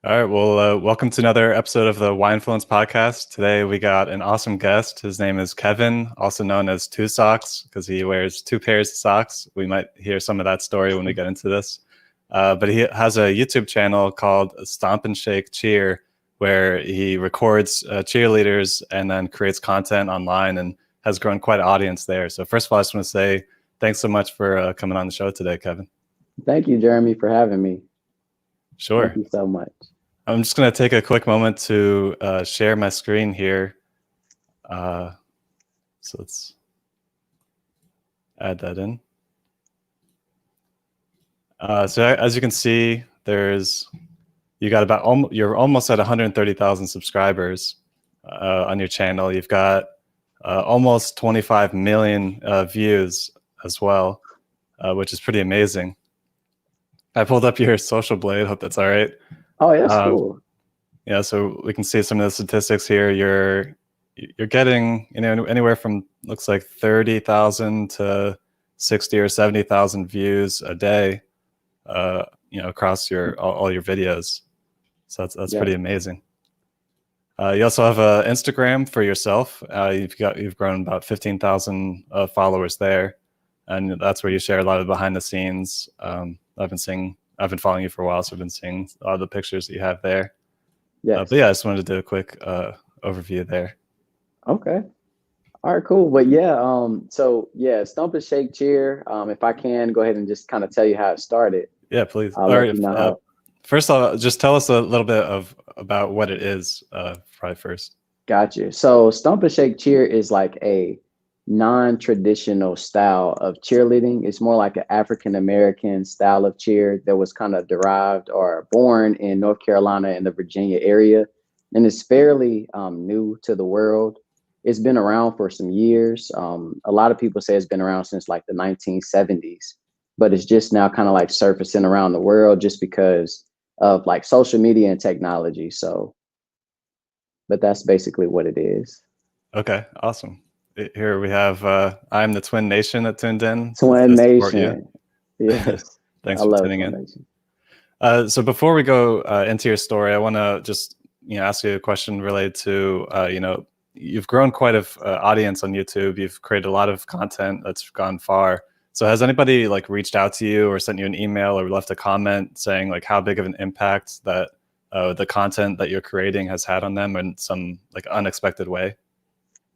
All right, well, welcome to another episode of the Wine Influence podcast. Today we got an awesome guest. His name is Kevin, also known as Two Socks, because he wears two pairs of socks. We might hear some of that story when we get into this. But he has a YouTube channel called Stomp N Shake Cheer, where he records cheerleaders and then creates content online and has grown quite an audience there. So first of all, I just want to say thanks so much for coming on the show today, Kevin. Thank you, Jeremy, for having me. Sure. Thank you so much. I'm just going to take a quick moment to share my screen here. So let's add that in. So as you can see, you got you're almost at 130,000 subscribers on your channel. You've got almost 25 million views as well, which is pretty amazing. I pulled up your social blade. Hope that's all right. Oh, yeah, that's cool. Yeah, so we can see some of the statistics here. You're getting anywhere from looks like 30,000 to 60 or 70,000 views a day, across all your videos. So that's pretty amazing. You also have an Instagram for yourself. You've grown about 15,000 followers there, and that's where you share a lot of behind the scenes. I've been following you for a while, so I've been seeing a lot of the pictures that you have there. Yes. But yeah, I just wanted to do a quick overview there. Okay. All right, cool. But yeah, Stomp N Shake Cheer. If I can go ahead and just kind of tell you how it started. Yeah, please. First of all, just tell us a little bit about what it is, probably first. Gotcha. So Stomp N Shake Cheer is like a non-traditional style of cheerleading. It's more like an African-American style of cheer that was kind of derived or born in North Carolina and the Virginia area. And it's fairly new to the world. It's been around for some years. A lot of people say it's been around since like the 1970s, but it's just now kind of like surfacing around the world just because of like social media and technology. But that's basically what it is. Okay, awesome. Here we have I'm the Twin Nation that tuned in. Twin Nation. Yes. Thanks for tuning in. So before we go into your story, I want to just ask you a question related to you've grown quite an audience on YouTube. You've created a lot of content that's gone far. So has anybody like reached out to you or sent you an email or left a comment saying like how big of an impact that the content that you're creating has had on them in some like unexpected way?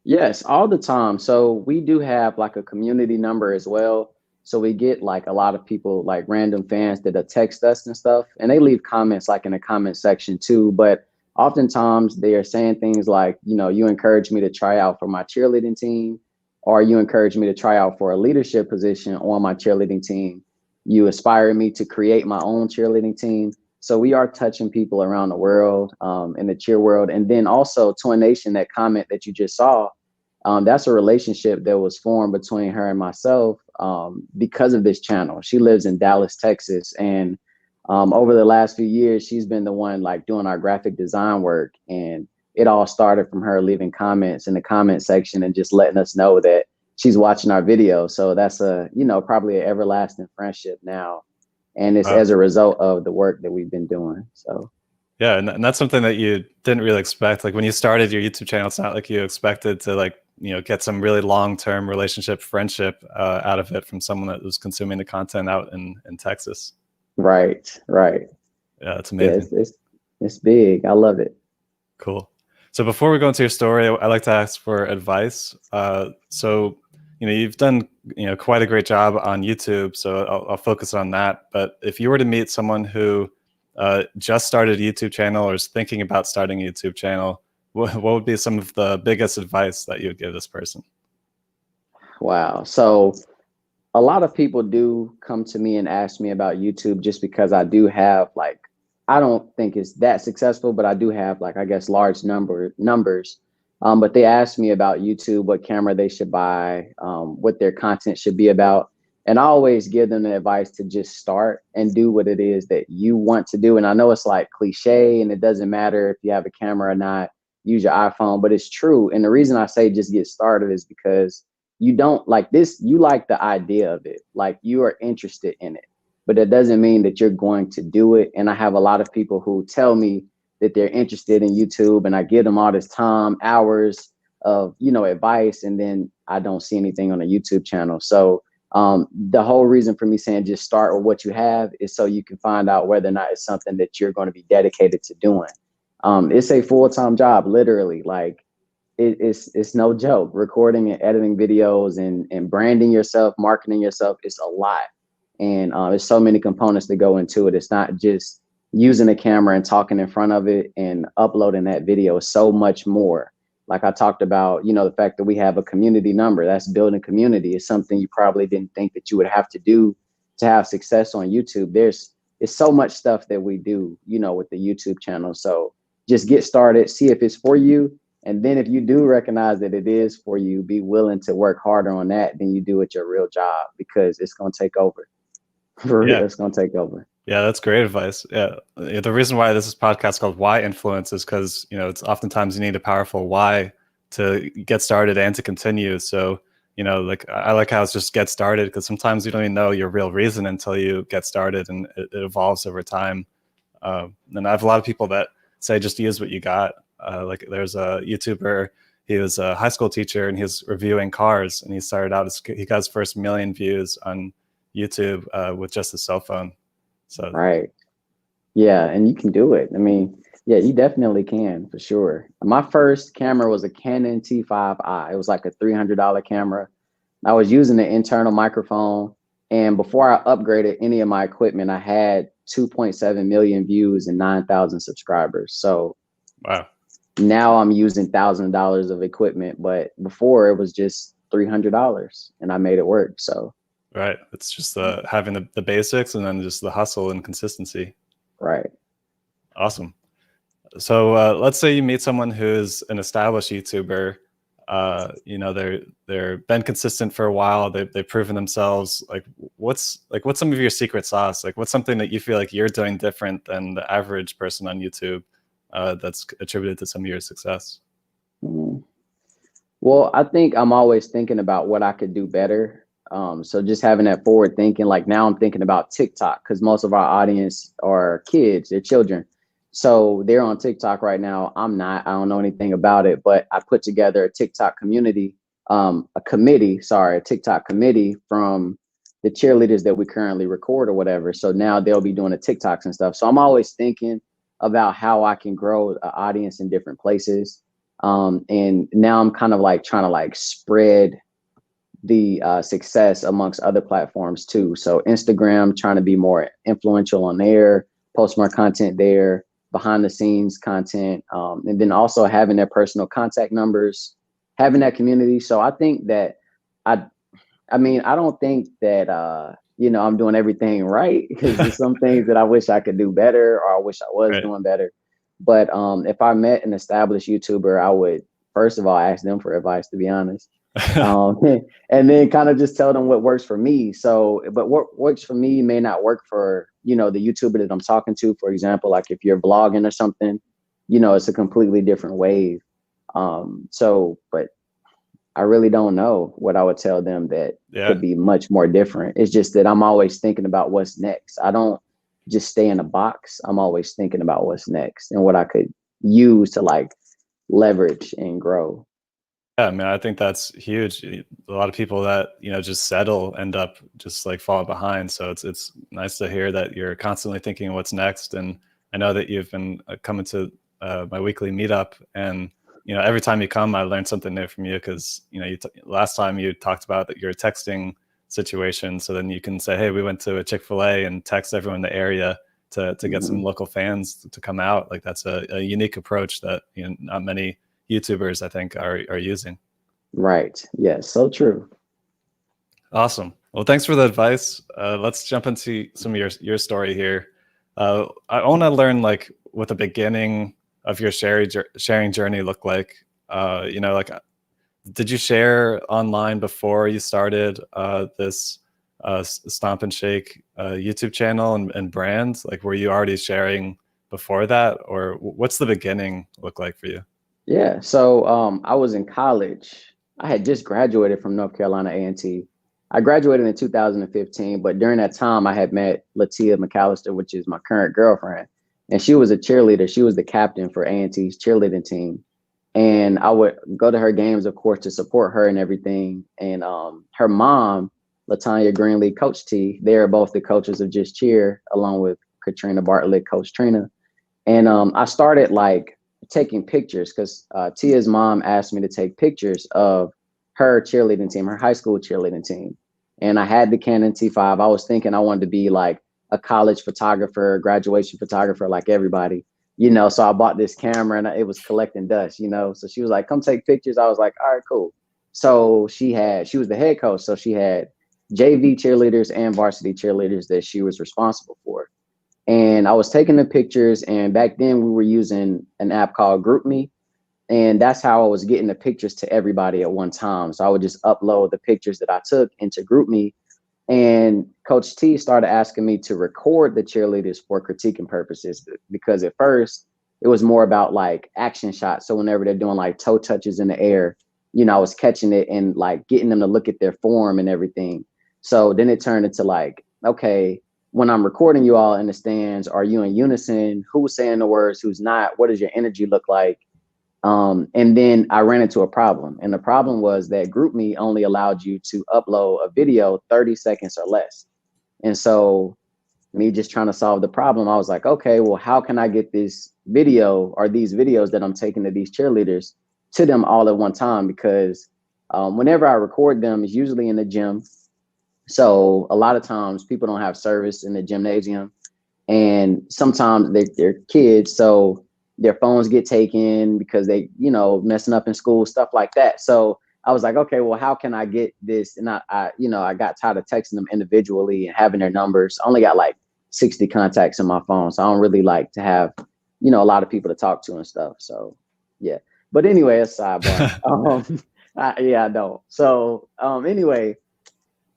Yes, all the time. So we do have like a community number as well. So we get like a lot of people, like random fans that text us and stuff, and they leave comments like in the comment section too. But oftentimes they are saying things like, you encourage me to try out for my cheerleading team, or you encourage me to try out for a leadership position on my cheerleading team. You inspire me to create my own cheerleading team. So we are touching people around the world, in the cheer world. And then also Twin Nation, that comment that you just saw, that's a relationship that was formed between her and myself because of this channel. She lives in Dallas, Texas. And over the last few years, she's been the one like doing our graphic design work. And it all started from her leaving comments in the comment section and just letting us know that she's watching our video. So that's probably an everlasting friendship now. And it's as a result of the work that we've been doing. So yeah, and that's something that you didn't really expect. Like when you started your YouTube channel, it's not like you expected to like get some really long-term friendship out of it from someone that was consuming the content out in Texas. Right. Yeah, it's amazing. Yeah, it's big. I love it. Cool. So before we go into your story, I like to ask for advice. So you've done quite a great job on YouTube, so I'll focus on that. But if you were to meet someone who just started a YouTube channel or is thinking about starting a YouTube channel, what would be some of the biggest advice that you would give this person? Wow. So a lot of people do come to me and ask me about YouTube just because I do have like, I don't think it's that successful, but I do have like, I guess, large numbers. But they ask me about YouTube, what camera they should buy, what their content should be about. And I always give them the advice to just start and do what it is that you want to do. And I know it's like cliche and it doesn't matter if you have a camera or not, use your iPhone, but it's true. And the reason I say just get started is because you don't like this, you like the idea of it, like you are interested in it. but that doesn't mean that you're going to do it. And I have a lot of people who tell me that they're interested in YouTube, and I give them all this time, hours of, advice, and then I don't see anything on a YouTube channel. So the whole reason for me saying just start with what you have is so you can find out whether or not it's something that you're going to be dedicated to doing. It's a full-time job, literally. Like it's no joke. Recording and editing videos and branding yourself, marketing yourself, it's a lot. And there's so many components that go into it. It's not just using a camera and talking in front of it and uploading that video. It's so much more. Like I talked about, the fact that we have a community number, that's building community, is something you probably didn't think that you would have to do to have success on YouTube. It's so much stuff that we do, with the YouTube channel. So just get started, see if it's for you. And then if you do recognize that it is for you, be willing to work harder on that than you do at your real job, because it's going to take over. For real, it's going to take over. Yeah, that's great advice. Yeah. The reason why this is podcast called Why Influence is because, it's oftentimes you need a powerful why to get started and to continue. So, like I like how it's just get started, because sometimes you don't even know your real reason until you get started, and it evolves over time. And I have a lot of people that say just use what you got. Like there's a YouTuber, he was a high school teacher and he was reviewing cars, and he started out he got his first 1 million views on YouTube with just his cell phone. So right. Yeah, and you can do it. I mean, yeah, you definitely can, for sure. My first camera was a Canon T5i. It was like a $300 camera. I was using the internal microphone, and before I upgraded any of my equipment, I had 2.7 million views and 9,000 subscribers. So wow. Now I'm using $1,000 of equipment, but before it was just $300, and I made it work. So right, it's just having the basics, and then just the hustle and consistency. Right. Awesome. So let's say you meet someone who's an established YouTuber. They're been consistent for a while. They've proven themselves. Like what's some of your secret sauce? Like what's something that you feel like you're doing different than the average person on YouTube that's attributed to some of your success? Well, I think I'm always thinking about what I could do better. So just having that forward thinking, like now I'm thinking about TikTok, because most of our audience are kids, they're children. So they're on TikTok right now. I'm not, I don't know anything about it, but I put together a TikTok community, a TikTok committee from the cheerleaders that we currently record or whatever. So now they'll be doing the TikToks and stuff. So I'm always thinking about how I can grow an audience in different places. And now I'm kind of like trying to like spread the success amongst other platforms too. So Instagram, trying to be more influential on there, post more content there, behind the scenes content, and then also having their personal contact numbers, having that community. So I think that I don't think that I'm doing everything right, because there's some things that I wish I could do better, or I wish I was doing better. But if I met an established YouTuber, I would first of all ask them for advice, to be honest. And then kind of just tell them what works for me. So, but what works for me may not work for, the YouTuber that I'm talking to. For example, like if you're vlogging or something, it's a completely different wave. But I really don't know what I would tell them that could be much more different. It's just that I'm always thinking about what's next. I don't just stay in a box. I'm always thinking about what's next and what I could use to like leverage and grow. Yeah, I mean, I think that's huge. A lot of people that just settle end up just like falling behind. So it's nice to hear that you're constantly thinking of what's next. And I know that you've been coming to my weekly meetup, and every time you come, I learn something new from you, because last time you talked about your texting situation. So then you can say, hey, we went to a Chick-fil-A, and text everyone in the area to get some local fans to come out. Like that's a unique approach that not many YouTubers I think are using. Right. Yes. So true. Awesome. Well, thanks for the advice. Let's jump into some of your story here. I want to learn like what the beginning of your sharing journey looked like. Did you share online before you started this Stomp N Shake YouTube channel and brand? Like, were you already sharing before that, or what's the beginning look like for you? Yeah. So I was in college. I had just graduated from North Carolina A&T. I graduated in 2015, but during that time I had met Latia McAllister, which is my current girlfriend. And she was a cheerleader. She was the captain for A&T's cheerleading team. And I would go to her games, of course, to support her and everything. And her mom, Latanya Greenlee, Coach T, they are both the coaches of Just Cheer, along with Katrina Bartlett, Coach Trina. And I started like taking pictures because Tia's mom asked me to take pictures of her cheerleading team, her high school cheerleading team. And I had the Canon T5. I was thinking I wanted to be like a college photographer, graduation photographer, like everybody, you know. So I bought this camera and it was collecting dust, you know. So she was like, come take pictures. I was like, all right, cool. So she was the head coach. So she had JV cheerleaders and varsity cheerleaders that she was responsible for. And I was taking the pictures, and back then we were using an app called GroupMe, and that's how I was getting the pictures to everybody at one time. So I would just upload the pictures that I took into GroupMe, and Coach T started asking me to record the cheerleaders for critiquing purposes, because at first it was more about like action shots. So whenever they're doing like toe touches in the air, you know, I was catching it and like getting them to look at their form and everything. So then it turned into like, okay, when I'm recording you all in the stands, are you in unison? Who's saying the words? Who's not? What does your energy look like? And then I ran into a problem. And the problem was that GroupMe only allowed you to upload a video 30 seconds or less. And so me just trying to solve the problem, I was like, okay, well, how can I get this video or these videos that I'm taking to these cheerleaders to them all at one time? Because whenever I record them, it's usually in the gym. So a lot of times people don't have service in the gymnasium, and sometimes they're kids. So their phones get taken because they, you know, messing up in school, stuff like that. So I was like, okay, well, how can I get this? And you know, I got tired of texting them individually and having their numbers. I only got like 60 contacts in my phone. So I don't really like to have, you know, a lot of people to talk to and stuff. So yeah. But anyway, a sidebar. Yeah, I don't. So anyway,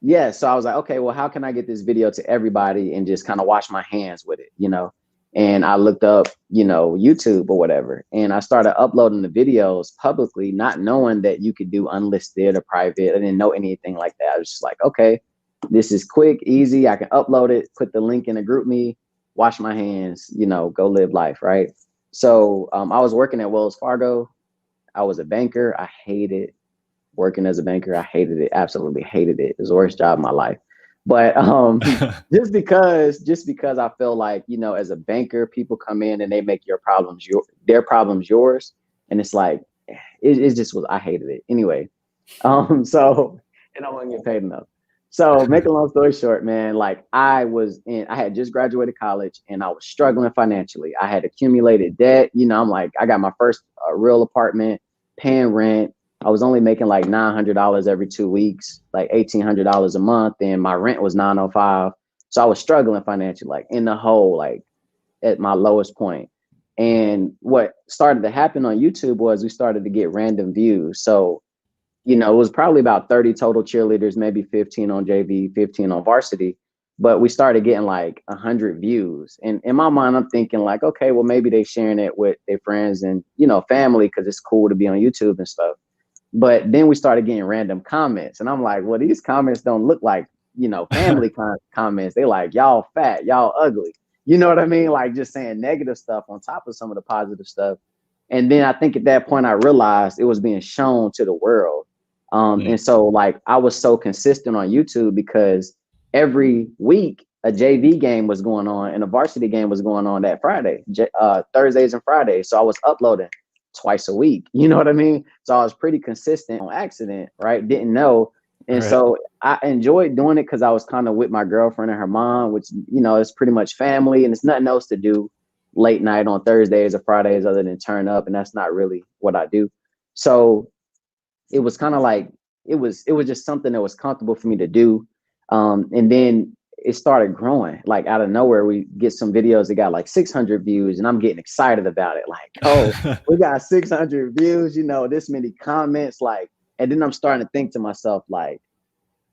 yeah, so I was like, okay, well, how can I get this video to everybody and just kind of wash my hands with it, you know? And I looked up, you know, YouTube or whatever, and I started uploading the videos publicly, not knowing that you could do unlisted or private. I didn't know anything like that. I was just like, okay, this is quick, easy. I can upload it, put the link in a GroupMe, wash my hands, you know, go live life, right? So I was working at Wells Fargo. I was a banker. I hated working as a banker. I hated it, absolutely hated it. It was the worst job of my life. But just because I feel like, you know, as a banker, people come in and they make their problems yours. And it's like, it just was, I hated it. Anyway, so, and I wasn't getting paid enough. So make a long story short, man, like I had just graduated college and I was struggling financially. I had accumulated debt. You know, I'm like, I got my first real apartment, paying rent. I was only making like $900 every 2 weeks, like $1,800 a month, and my rent was $905. So I was struggling financially, like in the hole, like at my lowest point. And what started to happen on YouTube was we started to get random views. So, you know, it was probably about 30 total cheerleaders, maybe 15 on JV, 15 on varsity. But we started getting like 100 views. And in my mind, I'm thinking like, okay, well, maybe they sharing it with their friends and, you know, family, because it's cool to be on YouTube and stuff. But then we started getting random comments, and I'm like, well, these comments don't look like, you know, family comments. They like, y'all fat, y'all ugly. You know what I mean? Like just saying negative stuff on top of some of the positive stuff. And then I think at that point I realized it was being shown to the world. And so like I was so consistent on YouTube because every week a JV game was going on and a varsity game was going on that Friday, Thursdays and Fridays. So I was uploading twice a week. You know what I mean? So I was pretty consistent on accident, right? Didn't know. And Right. so I enjoyed doing it because I was kind of with my girlfriend and her mom, which, you know, it's pretty much family and it's nothing else to do late night on Thursdays or Fridays other than turn up. And that's not really what I do. So it was kind of like, it was just something that was comfortable for me to do. And then it started growing, like out of nowhere. We get some videos that got like 600 views and I'm getting excited about it. Like, oh, we got 600 views, you know, this many comments, like, and then I'm starting to think to myself, like,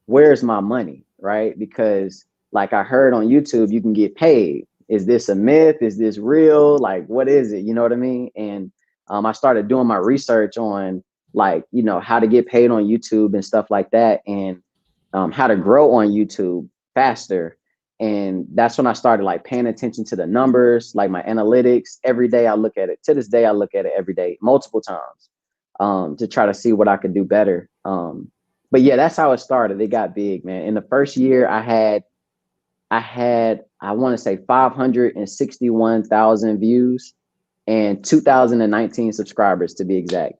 where's my money? Right? Because like I heard on YouTube, you can get paid. Is this a myth? Is this real? Like, what is it? You know what I mean? And I started doing my research on like, you know, how to get paid on YouTube and stuff like that. And how to grow on YouTube faster. And that's when I started like paying attention to the numbers, like my analytics. Every day I look at it. To this day, I look at it every day, multiple times, to try to see what I could do better. But yeah, that's how it started. It got big, man. In the first year, I want to say 561,000 views and 2019 subscribers to be exact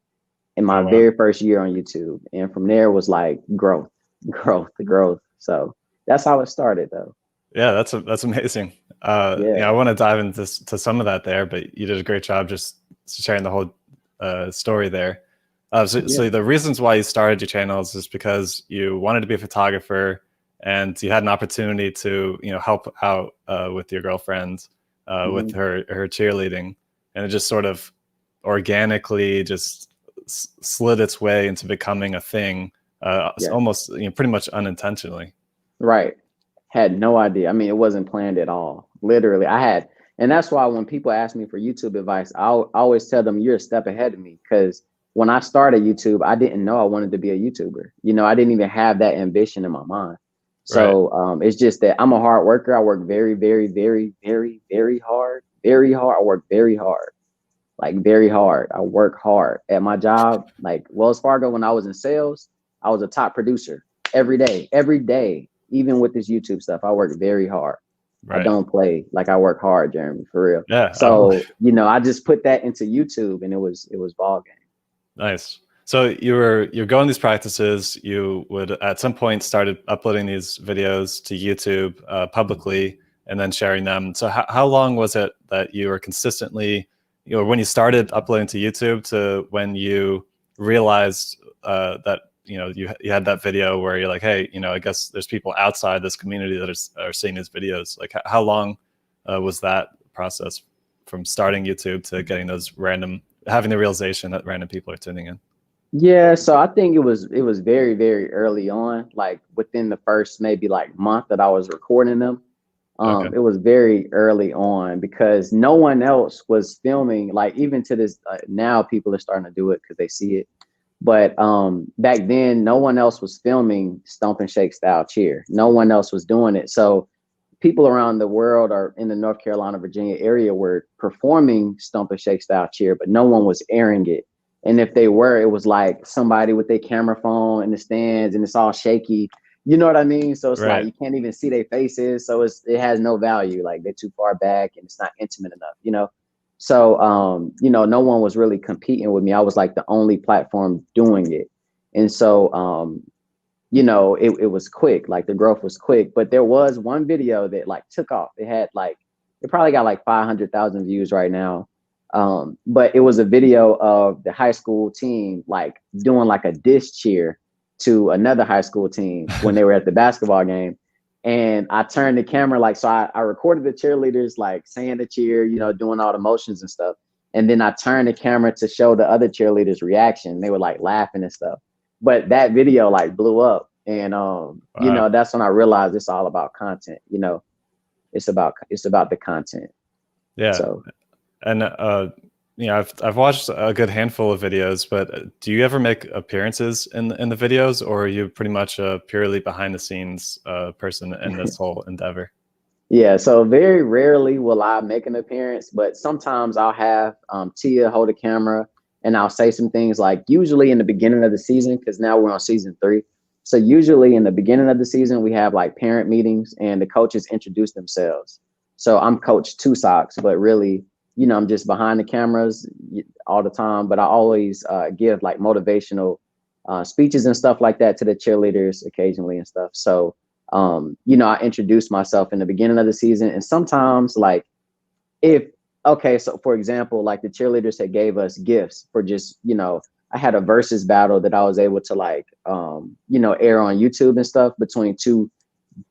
in my Oh wow. very first year on YouTube. And from there was like growth, growth. So that's how it started though. Yeah, that's amazing. Yeah. Yeah, I want to dive into to some of that there, but you did a great job just sharing the whole story there. So Yeah. the reasons why you started your channels is because you wanted to be a photographer and you had an opportunity to, help out with your girlfriend with Mhm. her cheerleading, and it just sort of organically just slid its way into becoming a thing, Yeah. almost pretty much unintentionally. Right. Had no idea. I mean, it wasn't planned at all. Literally, and that's why when people ask me for YouTube advice, I always tell them you're a step ahead of me. Because when I started YouTube, I didn't know I wanted to be a YouTuber. I didn't even have that ambition in my mind. Right. So it's just that I'm a hard worker. I work very, very, very, very, very hard. Very hard. I work very hard. Like very hard. I work hard at my job. Like Wells Fargo, when I was in sales, I was a top producer every day, even with this YouTube stuff. I work very hard. I Right. don't play. Like I work hard, Jeremy, for real. Yeah, I So, believe. I just put that into YouTube and it was ball game. Nice. So you're going these practices. You would at some point started uploading these videos to YouTube publicly and then sharing them. So how long was it that you were consistently, when you started uploading to YouTube to when you realized that you had that video where you're like, hey, I guess there's people outside this community that are seeing these videos. Like how long was that process from starting YouTube to getting those having the realization that random people are tuning in? Yeah, so I think it was very, very early on, like within the first maybe like month that I was recording them. Okay. It was very early on because no one else was filming. Like even to this now, people are starting to do it because they see it. But back then, no one else was filming Stomp and Shake style cheer. No one else was doing it. So people around the world or in the North Carolina, Virginia area were performing Stomp and Shake style cheer, but no one was airing it. And if they were, it was like somebody with their camera phone in the stands and it's all shaky. You know what I mean? So it's like Right. you can't even see their faces. So it has no value. Like they're too far back and it's not intimate enough. So no one was really competing with me. I was like the only platform doing it. And so it was quick, like the growth was quick, but there was one video that like took off. It probably got like 500,000 views right now. But it was a video of the high school team like doing like a dish cheer to another high school team when they were at the basketball game. And I turned the camera so I recorded the cheerleaders like saying the cheer, doing all the motions and stuff. And then I turned the camera to show the other cheerleaders' reaction. They were like laughing and stuff. But that video like blew up. And Wow. that's when I realized it's all about content. It's about the content. Yeah. So And I've watched a good handful of videos, but do you ever make appearances in the videos, or are you pretty much a purely behind the scenes person in this whole endeavor? yeah, so very rarely will I make an appearance, but sometimes I'll have Tia hold a camera and I'll say some things like usually in the beginning of the season, because now we're on season 3. So usually in the beginning of the season, we have like parent meetings and the coaches introduce themselves. So I'm Coach Two Socks, but really, I'm just behind the cameras all the time. But I always give like motivational speeches and stuff like that to the cheerleaders occasionally and stuff. So I introduced myself in the beginning of the season. And sometimes so for example, like the cheerleaders had gave us gifts for just, I had a versus battle that I was able to air on YouTube and stuff between two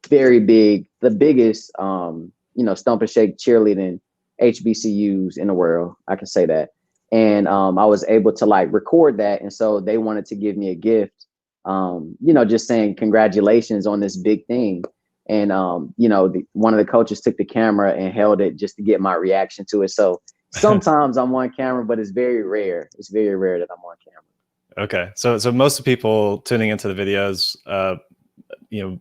the biggest, Stomp and Shake cheerleading HBCUs in the world. I can say that. And I was able to record that. And so they wanted to give me a gift, just saying congratulations on this big thing. And, one of the coaches took the camera and held it just to get my reaction to it. So sometimes I'm on camera, but it's very rare. It's very rare that I'm on camera. Okay, so most of the people tuning into the videos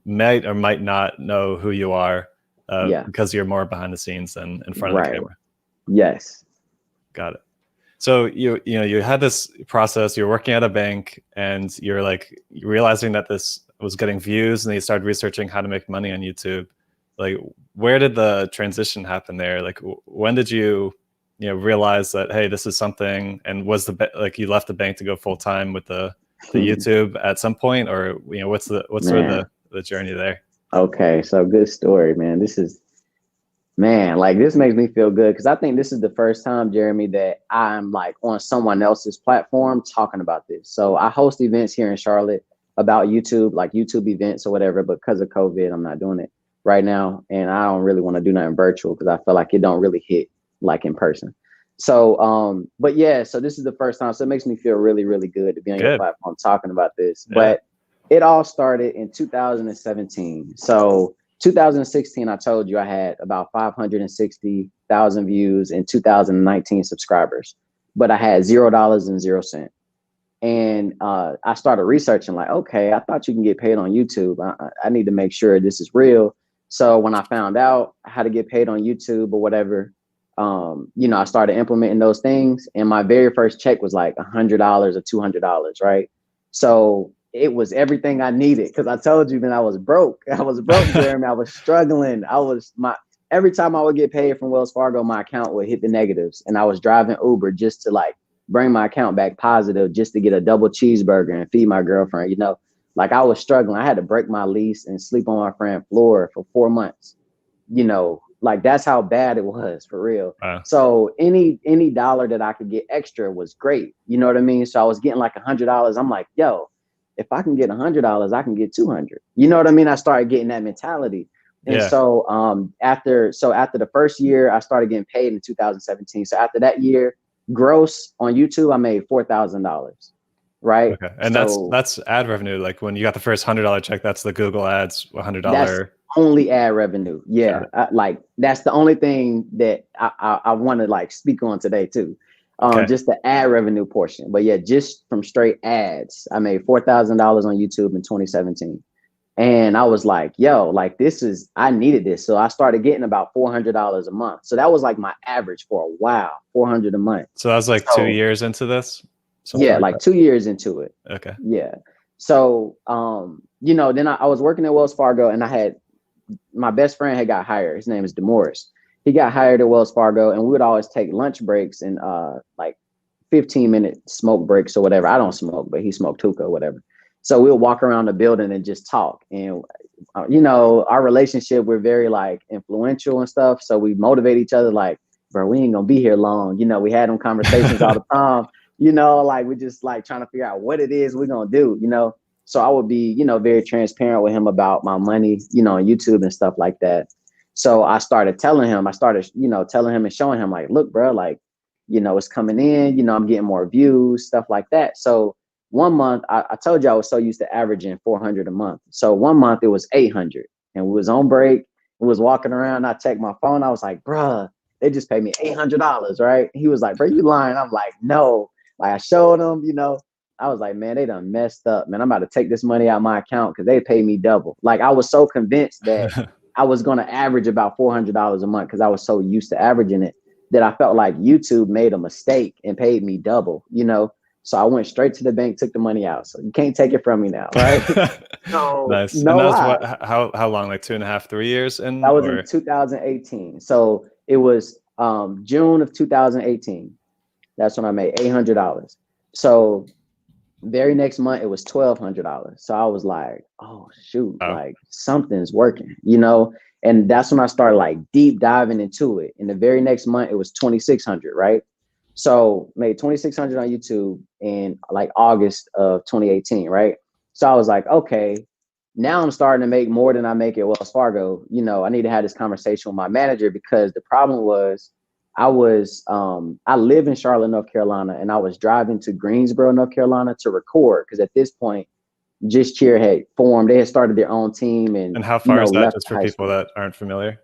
might or might not know who you are Yeah. because you're more behind the scenes than in front of the Right. camera. Yes. Got it. So you had this process, you're working at a bank and you're like realizing that this was getting views, and then you started researching how to make money on YouTube. Like, where did the transition happen there? Like, when did you realize that, hey, this is something? And was like you left the bank to go full time with the YouTube at some point, or what's sort of the journey there? Okay, so good story, man. This makes me feel good because I think this is the first time, Jeremy, that I'm like on someone else's platform talking about this. So I host events here in Charlotte about YouTube, like YouTube events or whatever, but because of COVID, I'm not doing it right now. And I don't really want to do nothing virtual because I feel like it don't really hit like in person. So, but yeah, so this is the first time. So it makes me feel really, really good to be on your platform talking about this. Yeah. But it all started in 2017. So 2016, I told you I had about 560,000 views and 2019 subscribers, but I had $0 and 0 cents. And I started researching like, okay, I thought you can get paid on YouTube. I need to make sure this is real. So when I found out how to get paid on YouTube or whatever, I started implementing those things. And my very first check was like $100 or $200, right? So it was everything I needed, because I told you, man, I was broke. I was broke, Jeremy. I was struggling. Every time I would get paid from Wells Fargo, my account would hit the negatives, and I was driving Uber just to like bring my account back positive, just to get a double cheeseburger and feed my girlfriend. Like I was struggling. I had to break my lease and sleep on my friend's floor for 4 months. Like that's how bad it was, for real. Wow. So any dollar that I could get extra was great. You know what I mean? So I was getting like $100. I'm like, yo, if I can get $100, I can get 200. You know what I mean? I started getting that mentality. And so after the first year, I started getting paid in 2017. So after that year, gross on YouTube, I made $4,000. Right. Okay. And that's ad revenue. Like when you got the first $100 check, that's the Google ads $100. That's only ad revenue. Yeah. Like that's the only thing that I want to like speak on today too. Just the ad revenue portion. But yeah, just from straight ads, I made $4,000 on YouTube in 2017. And I was like, yo, like I needed this. So I started getting about $400 a month. So that was like my average for a while, $400 a month. So that was like 2 years into this? Yeah, like 2 years into it. Okay. Yeah. So, then I was working at Wells Fargo, and I had my best friend had got hired. His name is DeMorris. He got hired at Wells Fargo, and we would always take lunch breaks and like 15-minute smoke breaks or whatever. I don't smoke, but he smoked hookah or whatever. So we'll walk around the building and just talk. And, our relationship, we're very like influential and stuff. So we motivate each other like, bro, we ain't going to be here long. We had them conversations all the time, like we just like trying to figure out what it is we're going to do, So I would be, very transparent with him about my money, on YouTube and stuff like that. So I started telling him and showing him like, look, bro, like, it's coming in, I'm getting more views, stuff like that. So one month, I told you I was so used to averaging 400 a month. So one month it was 800, and we was on break. We was walking around. I checked my phone. I was like, bruh, they just paid me $800, right? He was like, bro, you lying? I'm like, no. Like I showed him, I was like, man, they done messed up, man. I'm about to take this money out of my account because they paid me double. Like I was so convinced that I was going to average about $400 a month because I was so used to averaging it, that I felt like YouTube made a mistake and paid me double, So I went straight to the bank, took the money out. So you can't take it from me now, right? So, nice. No, and that was how long? Like 2.5, 3 years in? That was in 2018. So it was June of 2018. That's when I made $800. So very next month it was $1,200. So I was like, oh shoot, like something's working, And that's when I started like deep diving into it. And the very next month it was 2,600, right? So made 2,600 on YouTube in like August of 2018, right? So I was like, okay, now I'm starting to make more than I make at Wells Fargo. I need to have this conversation with my manager, because the problem was I live in Charlotte, North Carolina, and I was driving to Greensboro, North Carolina to record, because at this point, Just Cheer had formed. They had started their own team. And how far is that, just for people that aren't familiar?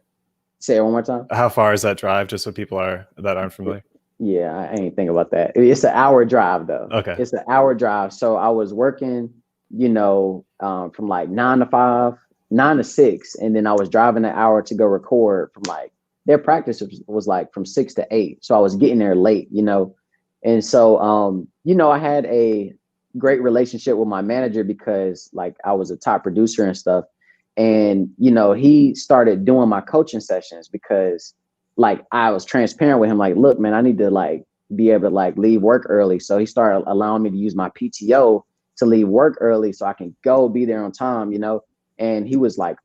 Say it one more time. How far is that drive, just so people that aren't familiar? Yeah, I ain't think about that. It's an hour drive though. Okay. It's an hour drive. So I was working from like 9 to 5, 9 to 6. And then I was driving an hour to go record from like, their practice was like from 6 to 8. So I was getting there late, And so, I had a great relationship with my manager because like I was a top producer and stuff. And, he started doing my coaching sessions because like I was transparent with him, like, look, man, I need to like be able to like leave work early. So he started allowing me to use my PTO to leave work early so I can go be there on time, And he was like,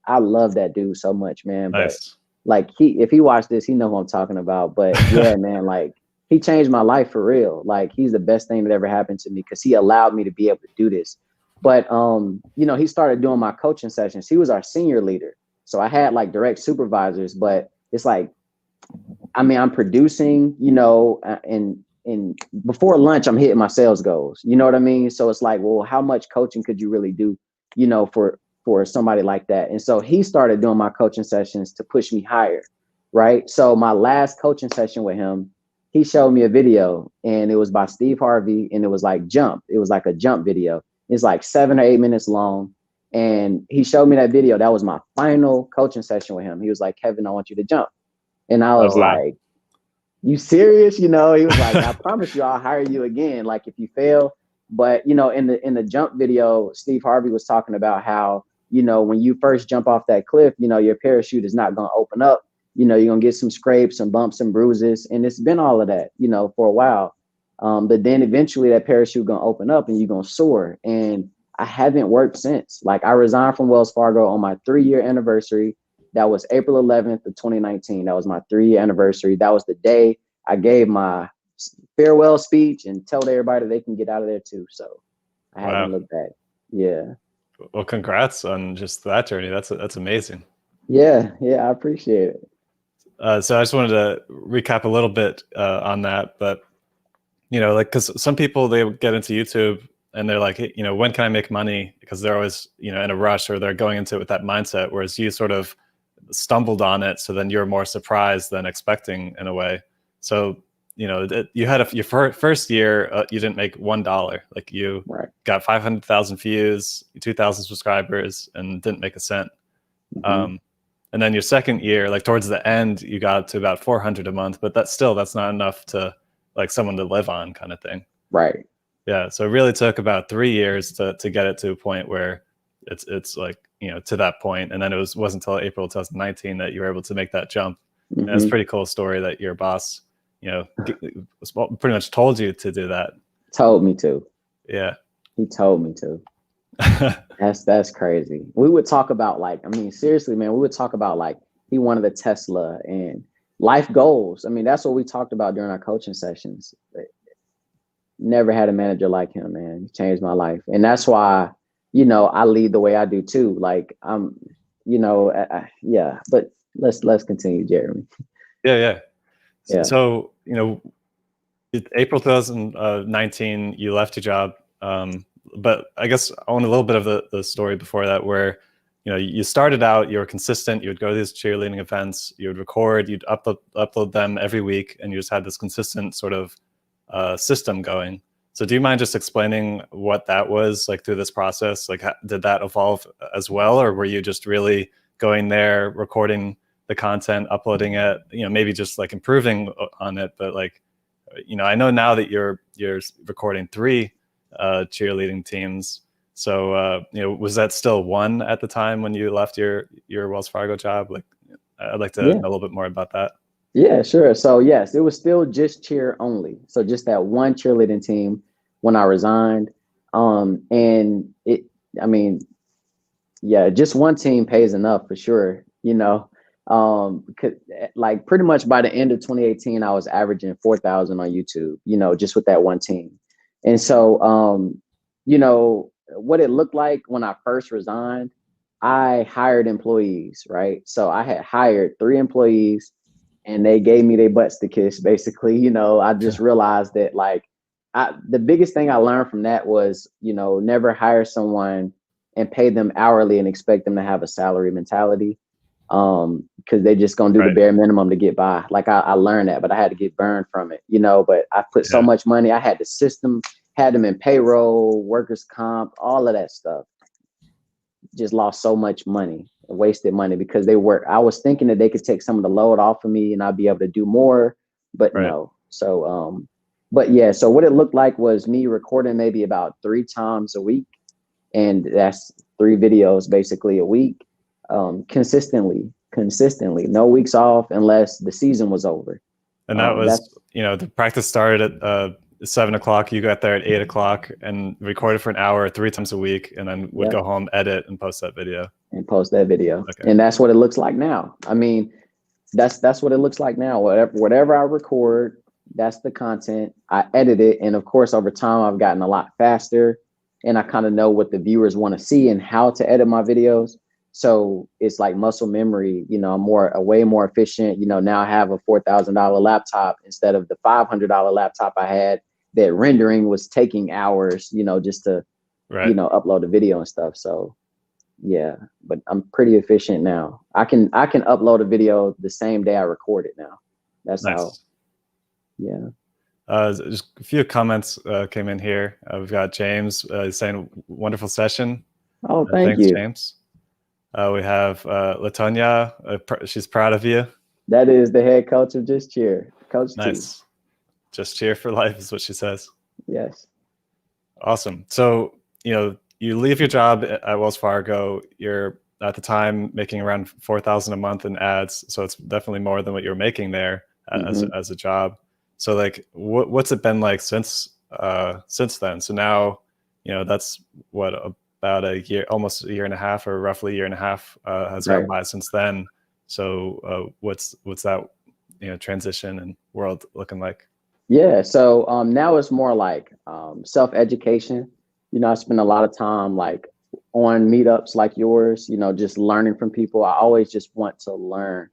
I love that dude so much, man. But Nice. like if he watched this, he know who I'm talking about. But yeah, man, like he changed my life for real. Like he's the best thing that ever happened to me because he allowed me to be able to do this. But he started doing my coaching sessions. He was our senior leader. So I had like direct supervisors, but it's like, I mean, I'm producing, and before lunch, I'm hitting my sales goals. You know what I mean? So it's like, well, how much coaching could you really do, for somebody like that? And so he started doing my coaching sessions to push me higher, right? So my last coaching session with him, he showed me a video and it was by Steve Harvey and it was like jump. It was like a jump video. It's like 7 or 8 minutes long. And he showed me that video. That was my final coaching session with him. He was like, Kevin, I want you to jump. And I was like, you serious? He was like, I promise you, I'll hire you again. Like if you fail. But, in the jump video, Steve Harvey was talking about how, when you first jump off that cliff, your parachute is not going to open up. You're going to get some scrapes, some bumps and bruises. And it's been all of that, for a while. But then eventually that parachute going to open up and you're going to soar. And I haven't worked since. Like I resigned from Wells Fargo on my 3-year anniversary. That was April 11th of 2019. That was my 3-year anniversary. That was the day I gave my farewell speech and told everybody they can get out of there too. So I haven't looked back. Yeah. Well, congrats on just that journey. That's amazing. Yeah. I appreciate it. So I just wanted to recap a little bit on that, but like because some people they get into YouTube and they're like, hey, when can I make money? Because they're always in a rush or they're going into it with that mindset. Whereas you sort of stumbled on it, so then you're more surprised than expecting in a way. So you had your first year you didn't make $1. Like you got 500,000 views, 2,000 subscribers, and didn't make a cent. And then your second year, like towards the end, you got to about 400 a month, but that's not enough to like someone to live on, kind of thing. Right. Yeah. So it really took about 3 years to get it to a point where it's like to that point, and then it wasn't until April 2019 that you were able to make that jump. And it's a pretty cool story that your boss pretty much told you to do that. Told me to. Yeah. He told me to. That's crazy. We would talk about like, I mean, seriously, man, we would talk about like he wanted a Tesla and life goals. I mean, that's what we talked about during our coaching sessions. Never had a manager like him, man. He changed my life. And that's why, I lead the way I do too. Like yeah, but let's continue, Jeremy. Yeah. So, April 2019, you left your job. But I guess I want a little bit of the story before that, where, you started out, you were consistent, you would go to these cheerleading events, you would record, you'd upload them every week, and you just had this consistent sort of system going. So do you mind just explaining what that was like through this process? Like, did that evolve as well? Or were you just really going there, recording the content, uploading it, maybe just like improving on it? But like, I know now that you're recording 3 cheerleading teams. So, was that still 1 at the time when you left your Wells Fargo job? Like, I'd like to know a little bit more about that. Yeah, sure. So yes, it was still just cheer only. So just that one cheerleading team when I resigned. And just one team pays enough for sure, like pretty much by the end of 2018, I was averaging 4,000 on YouTube, just with that one team. And so, what it looked like when I first resigned, I hired employees, right? So I had hired 3 employees and they gave me their butts to kiss, basically. I just realized that like the biggest thing I learned from that was, never hire someone and pay them hourly and expect them to have a salary mentality. Because they just gonna do the bare minimum to get by. Like I learned that, but I had to get burned from it, but I put so much money. I had the system had them in payroll, workers' comp, all of that stuff. Just lost so much money, wasted money because I was thinking that they could take some of the load off of me and I'd be able to do more, but Right. no. So, but yeah, so what it looked like was me recording maybe about 3 times a week. And that's 3 videos basically a week, consistently, no weeks off unless the season was over. And that was, the practice started at 7 o'clock. You got there at 8 o'clock and recorded for an hour 3 times a week, and then would go home, edit, and post that video. Okay. And that's what it looks like now. I mean, that's what it looks like now. Whatever I record, that's the content. I edit it, and of course, over time, I've gotten a lot faster, and I kind of know what the viewers want to see and how to edit my videos. So it's like muscle memory. I'm way more efficient. Now I have a $4,000 laptop instead of the $500 laptop I had that rendering was taking hours. Just to upload a video and stuff. So yeah, but I'm pretty efficient now. I can upload a video the same day I record it now. That's nice. How. Yeah. Just a few comments came in here. We've got James saying wonderful session. Oh, thanks, you, James. We have Latonya. She's proud of you. That is the head coach of Just Cheer. Coach nice. T. Just Cheer for life is what she says. Yes. Awesome. So, you leave your job at Wells Fargo. You're at the time making around $4,000 a month in ads. So it's definitely more than what you were making there as a job. So like, what's it been like since then? So now, that's what about a year, almost a year and a half, or roughly a year and a half has gone by since then. So what's that, transition and world looking like? Yeah. So now it's more like self-education. I spend a lot of time like on meetups like yours, just learning from people. I always just want to learn.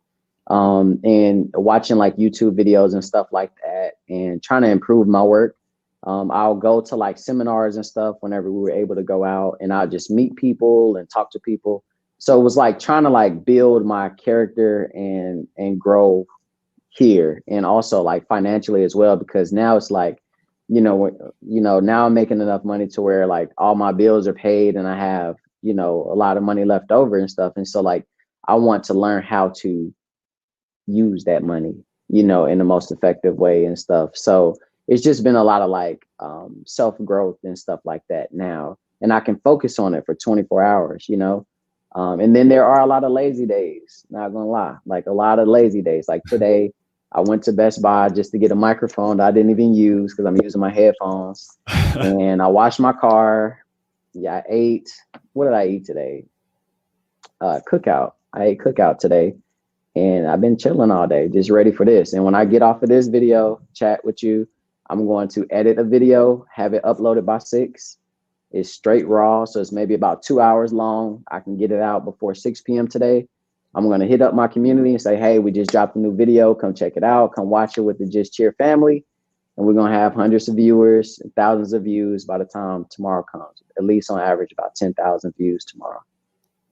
And watching like YouTube videos and stuff like that and trying to improve my work. I'll go to like seminars and stuff whenever we were able to go out, and I'll just meet people and talk to people. So it was like trying to like build my character and grow here, and also like financially as well, because now it's like, now I'm making enough money to where like all my bills are paid and I have, a lot of money left over and stuff. And so like, I want to learn how to use that money, in the most effective way and stuff. So it's just been a lot of like self-growth and stuff like that now. And I can focus on it for 24 hours, and then there are a lot of lazy days, not gonna lie, like a lot of lazy days. Like today, I went to Best Buy just to get a microphone that I didn't even use because I'm using my headphones. And I washed my car. Yeah, I ate. What did I eat today? Cookout. I ate cookout today. And I've been chilling all day, just ready for this. And when I get off of this video, chat with you, I'm going to edit a video, have it uploaded by 6. It's straight raw, so it's maybe about 2 hours long. I can get it out before 6 p.m. today. I'm going to hit up my community and say, hey, we just dropped a new video. Come check it out. Come watch it with the Just Cheer family. And we're going to have hundreds of viewers, thousands of views by the time tomorrow comes. At least on average, about 10,000 views tomorrow.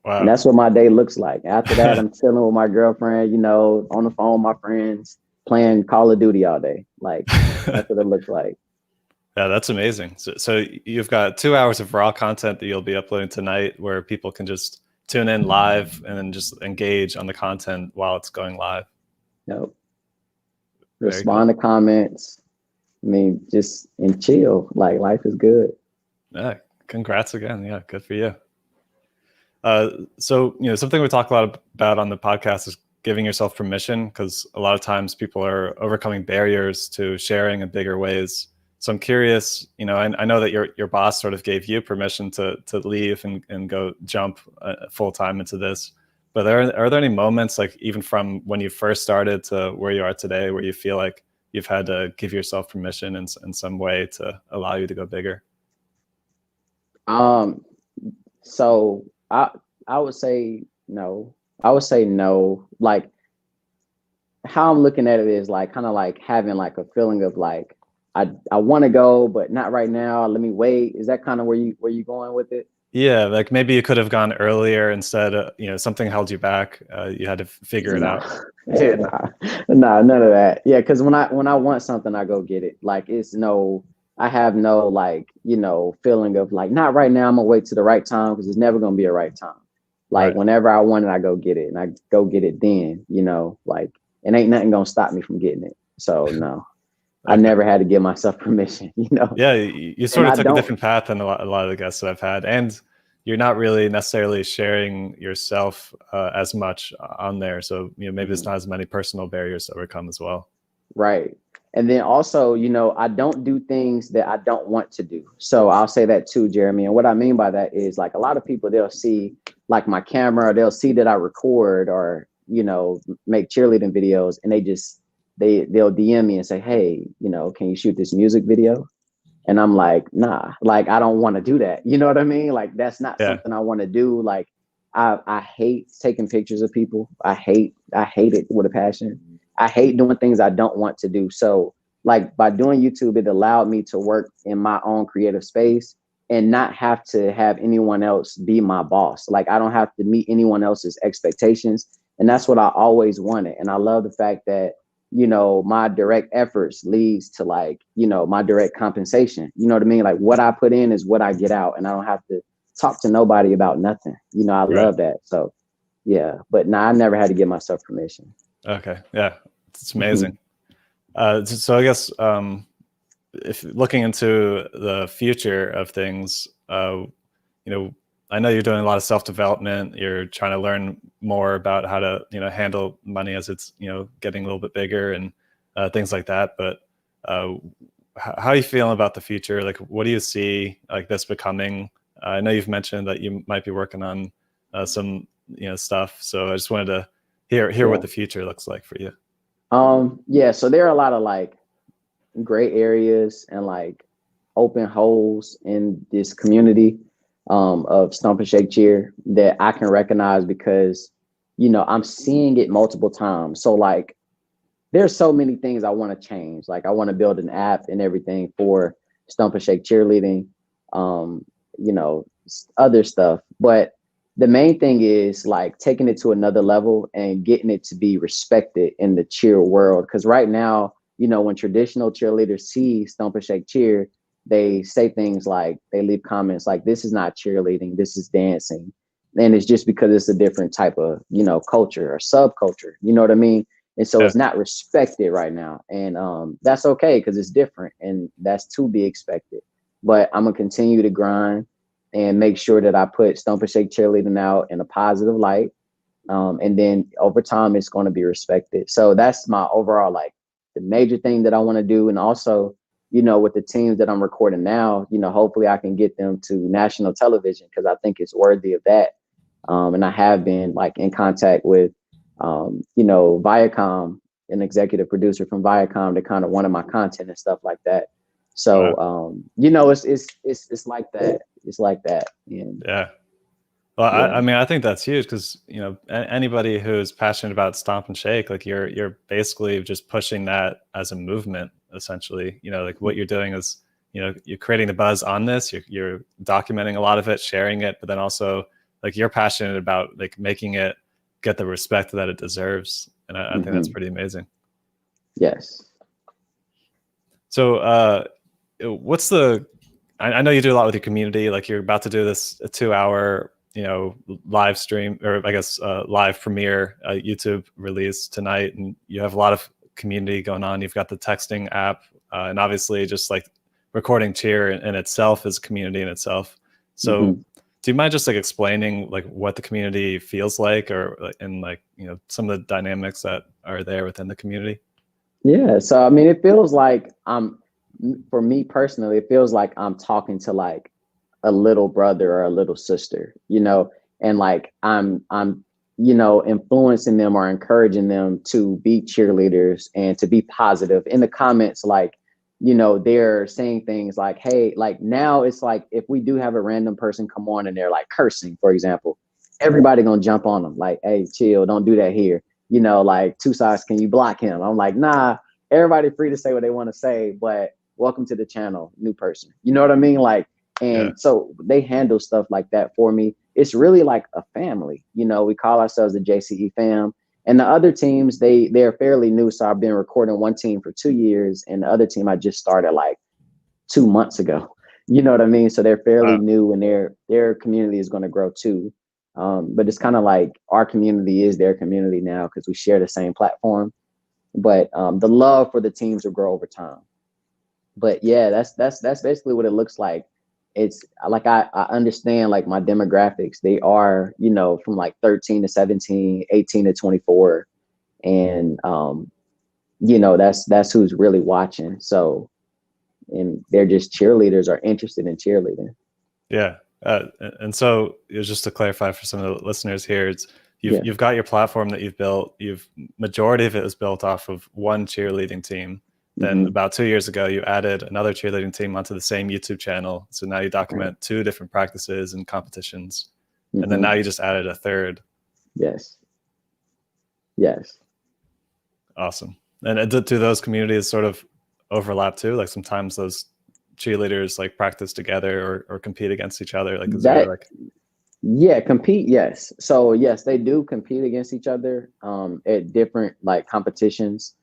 Wow. And that's what my day looks like. After that, I'm chilling with my girlfriend, on the phone with my friends, playing Call of Duty all day. Like, that's what it looks like. Yeah, that's amazing. So you've got 2 hours of raw content that you'll be uploading tonight where people can just tune in live and then just engage on the content while it's going live. Yep. Respond to comments. I mean, just and chill. Like, life is good. Yeah. Congrats again. Yeah. Good for you. So, something we talk a lot about on the podcast is giving yourself permission, because a lot of times people are overcoming barriers to sharing in bigger ways. So I'm curious, I know that your boss sort of gave you permission to leave and go jump full time into this, but are there any moments, like even from when you first started to where you are today, where you feel like you've had to give yourself permission in some way to allow you to go bigger? So I would say no. I would say no. Like, how I'm looking at it is like kind of like having like a feeling of like, I want to go, but not right now. Let me wait. Is that kind of where you going with it? Yeah, like maybe you could have gone earlier instead. Something held you back. You had to figure it out. Yeah, nah, none of that. Yeah, because when I want something, I go get it. Like, it's no, I have no like, you know, feeling of like, not right now, I'm gonna wait to the right time, because it's never gonna be a right time. Like Right. whenever I want it, I go get it, and I go get it then, you know, like, and ain't nothing gonna stop me from getting it. So no, I Okay. never had to give myself permission, you know. Yeah, you And sort of I took a don't. different path than a lot of the guests that I've had, and you're not really necessarily sharing yourself as much on there. So maybe there's Mhm. not as many personal barriers to overcome as well. Right. And then also, you know, I don't do things that I don't want to do. So I'll say that too, Jeremy. And what I mean by that is like a lot of people, they'll see like my camera, they'll see that I record or, you know, make cheerleading videos, and they'll DM me and say, hey, you know, can you shoot this music video? And I'm like, nah, like I don't want to do that. You know what I mean? Like that's not Yeah. something I want to do. Like I hate taking pictures of people. I hate it with a passion. I hate doing things I don't want to do. So like by doing YouTube, it allowed me to work in my own creative space and not have to have anyone else be my boss. Like I don't have to meet anyone else's expectations. And that's what I always wanted. And I love the fact that, you know, my direct efforts leads to like, you know, my direct compensation. You know what I mean? Like what I put in is what I get out, and I don't have to talk to nobody about nothing. You know, I Right. love that. So yeah, but nah, I never had to give myself permission. Okay. Yeah. It's Mhm. amazing. So I guess if looking into the future of things, you know, I know you're doing a lot of self-development. You're trying to learn more about how to, handle money as it's, getting a little bit bigger and things like that. But uh, how are you feeling about the future? Like, what do you see like this becoming? I know you've mentioned that you might be working on some, stuff. So I just wanted to hear what Yeah. the future looks like for you. Yeah, so there are a lot of like gray areas and like open holes in this community of Stomp and Shake Cheer that I can recognize because, you know, I'm seeing it multiple times. So like there's so many things I want to change. Like I want to build an app and everything for Stomp and Shake cheerleading, um, you know, other stuff. But the main thing is like taking it to another level and getting it to be respected in the cheer world. Because right now, you know, when traditional cheerleaders see Stomp and Shake Cheer, they say things like, they leave comments like, this is not cheerleading, this is dancing. And it's just because it's a different type of, you know, culture or subculture. You know what I mean? And so Yeah. it's not respected right now, and that's okay because it's different, and that's to be expected. But I'm gonna continue to grind and make sure that I put Stomp and Shake cheerleading out in a positive light, and then over time it's going to be respected. So that's my overall like the major thing that I want to do, and also, you know, with the teams that I'm recording now, you know, hopefully I can get them to national television because I think it's worthy of that. And I have been like in contact with, you know, Viacom, an executive producer from Viacom that kind of wanted my content and stuff like that. Wow. So, you know, it's like that. It's like that. And Yeah. Well, yeah. I mean, I think that's huge because anybody who's passionate about Stomp and Shake, like you're basically just pushing that as a movement, essentially. Like what you're doing is, you're creating the buzz on this. You're documenting a lot of it, sharing it, but then also like you're passionate about like making it get the respect that it deserves, and I think that's Mm-hmm. pretty amazing. Yes. So, what's the I know you do a lot with your community. Like you're about to do this a 2 hour, live stream, or I guess live premiere YouTube release tonight, and you have a lot of community going on. You've got the texting app, and obviously just like recording cheer in itself is community in itself. So, Mm-hmm. do you mind just like explaining like what the community feels like, or and like some of the dynamics that are there within the community? Yeah. So I mean, it feels like for me personally, it feels like I'm talking to like a little brother or a little sister, you know, and like I'm, you know, influencing them or encouraging them to be cheerleaders and to be positive in the comments. Like, you know, they're saying things like, hey, like now it's like if we do have a random person come on and they're like cursing, for example, everybody gonna jump on them like, hey, chill, don't do that here. You know, like Two Socks, can you block him? I'm like, nah, everybody free to say what they want to say, but welcome to the channel, new person. You know what I mean? Like, Yeah. and so they handle stuff like that for me. It's really like a family. You know, we call ourselves the JCE fam. And the other teams, they're fairly new. So I've been recording one team for 2 years, and the other team I just started like 2 months ago. You know what I mean? So they're fairly Wow. new, and their community is going to grow too. But it's kind of like our community is their community now because we share the same platform. But the love for the teams will grow over time. But yeah, that's basically what it looks like. It's like I understand like my demographics. They are, you know, from like 13 to 17, 18 to 24. And you know, that's who's really watching. So, and they're just cheerleaders or interested in cheerleading. Yeah. And so just to clarify for some of the listeners here, it's Yeah. you've got your platform that you've built. Majority of it is built off of one cheerleading team. Then about 2 years ago, you added another cheerleading team onto the same YouTube channel. So now you document two different practices and competitions. And then now you just added a third. Yes. Yes. Awesome. And do those communities sort of overlap too? Like sometimes those cheerleaders like practice together or compete against each other. Like, is there like? Yeah, compete. Yes. So yes, they do compete against each other at different like competitions.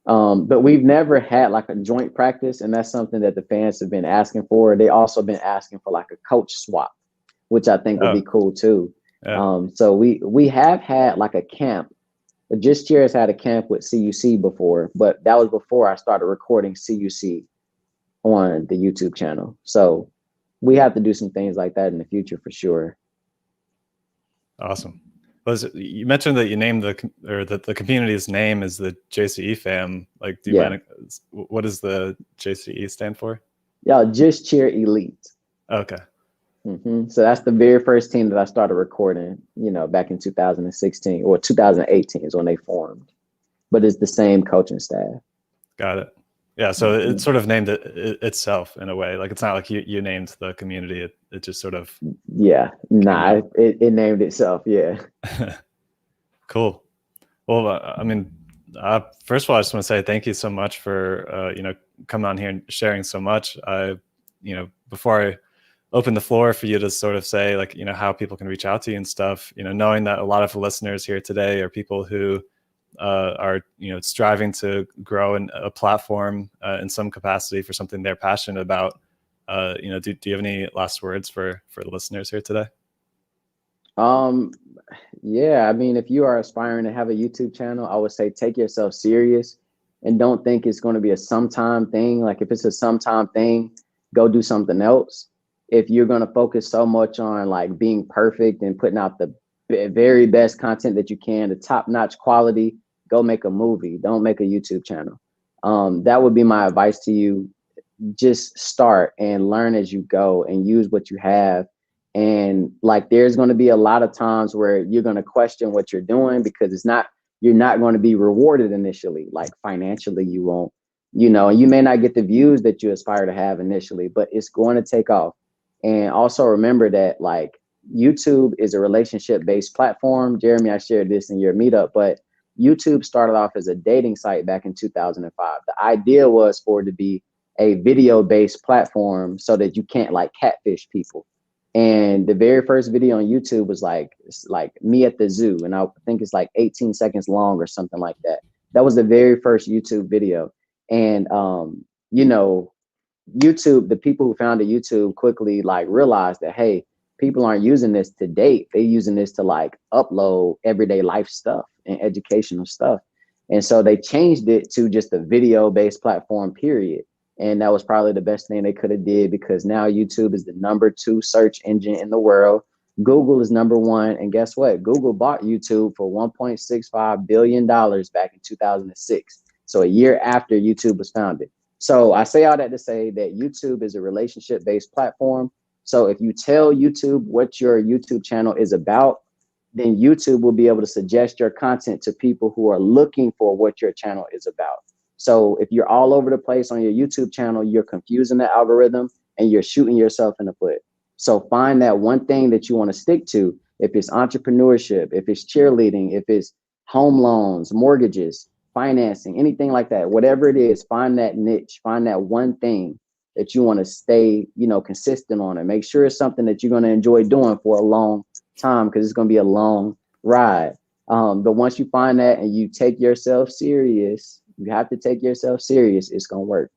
But we've never had like a joint practice, and that's something that the fans have been asking for. They also been asking for like a coach swap, which I think would be cool too. Yeah. So we have had like a camp. Just Cheer has had a camp with CUC before, but that was before I started recording CUC on the YouTube channel. So we have to do some things like that in the future for sure. Awesome. You mentioned that you named the community's name is the JCE fam. Like, do you mind? What does the JCE stand for? Yeah, Just Cheer Elite. Okay. So that's the very first team that I started recording, you know, back in 2016 or 2018 is when they formed, but it's the same coaching staff. Got it. Yeah. So it sort of named itself in a way. Like, it's not like you named the community. It just sort of. Yeah. Nah, it named itself. Yeah. Cool. Well, I mean, first of all, I just want to say thank you so much for, you know, coming on here and sharing so much. You know, before I open the floor for you to sort of say, like, you know, how people can reach out to you and stuff, you know, knowing that a lot of the listeners here today are people who are, you know, striving to grow a platform in some capacity for something they're passionate about. You know, do you have any last words for the listeners here today? Yeah, I mean, if you are aspiring to have a YouTube channel, I would say take yourself serious and don't think it's going to be a sometime thing. Like, if it's a sometime thing, go do something else. If you're going to focus so much on like being perfect and putting out the very best content that you can, the top-notch quality, go make a movie. Don't make a YouTube channel. That would be my advice to you. Just start and learn as you go and use what you have. And like, there's going to be a lot of times where you're going to question what you're doing because you're not going to be rewarded initially. Like, financially, you won't, you know, you may not get the views that you aspire to have initially, but it's going to take off. And also remember that like YouTube is a relationship-based platform. Jeremy, I shared this in your meetup, but YouTube started off as a dating site back in 2005. The idea was for it to be a video-based platform so that you can't like catfish people. And the very first video on YouTube was like me at the zoo, and I think it's like 18 seconds long or something like that. That was the very first YouTube video. And you know, YouTube, the people who founded YouTube quickly like realized that, hey, people aren't using this to date. They're using this to like upload everyday life stuff and educational stuff. And so they changed it to just a video-based platform, period. And that was probably the best thing they could have did, because now YouTube is the #2 search engine in the world. Google is #1. And guess what? Google bought YouTube for $1.65 billion back in 2006. So a year after YouTube was founded. So I say all that to say that YouTube is a relationship-based platform. So if you tell YouTube what your YouTube channel is about, then YouTube will be able to suggest your content to people who are looking for what your channel is about. So if you're all over the place on your YouTube channel, you're confusing the algorithm and you're shooting yourself in the foot. So find that one thing that you want to stick to. If it's entrepreneurship, if it's cheerleading, if it's home loans, mortgages, financing, anything like that, whatever it is, find that niche, find that one thing that you want to stay, you know, consistent on, and make sure it's something that you're going to enjoy doing for a long time, because it's going to be a long ride. But once you find that and you take yourself serious, you have to take yourself serious, it's going to work.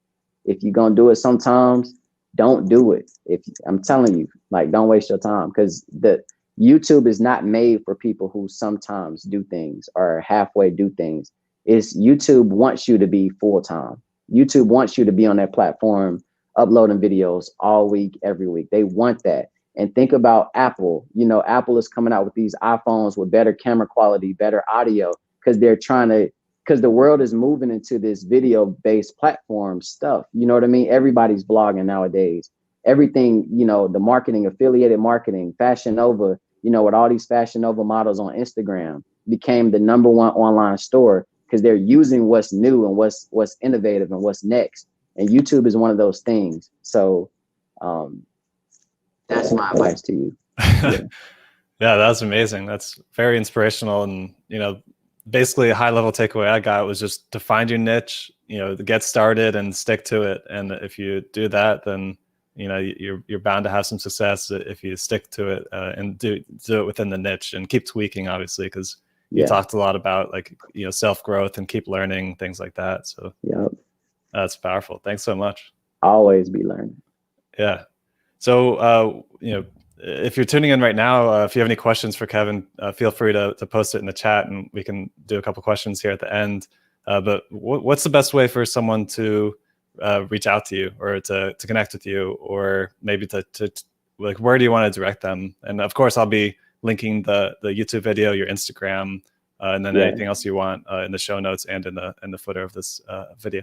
If you're going to do it sometimes, don't do it. If I'm telling you, like, don't waste your time, because the YouTube is not made for people who sometimes do things or halfway do things. It's YouTube wants you to be full time. YouTube wants you to be on that platform uploading videos all week, every week. They want that. And think about Apple. You know, Apple is coming out with these iPhones with better camera quality, better audio, because they're trying to, because the world is moving into this video based platform stuff. You know what I mean? Everybody's vlogging nowadays. Everything, you know, the marketing, affiliated marketing, Fashion Nova, you know, with all these Fashion Nova models on Instagram became the #1 online store because they're using what's new and what's innovative and what's next. And YouTube is one of those things. So that's my advice to you. Yeah. Yeah, that's amazing. That's very inspirational. And, you know, basically a high level takeaway I got was just to find your niche, you know, get started and stick to it. And if you do that, then, you know, you're bound to have some success if you stick to it and do it within the niche and keep tweaking, obviously, because you talked a lot about, like, you know, self-growth and keep learning, things like that. So that's powerful. Thanks so much. Always be learning. Yeah. So, you know, if you're tuning in right now, if you have any questions for Kevin, feel free to post it in the chat and we can do a couple questions here at the end. But what's the best way for someone to reach out to you or to connect with you, or maybe to like, where do you want to direct them? And of course, I'll be linking the YouTube video, your Instagram, and then anything else you want in the show notes and in the footer of this video.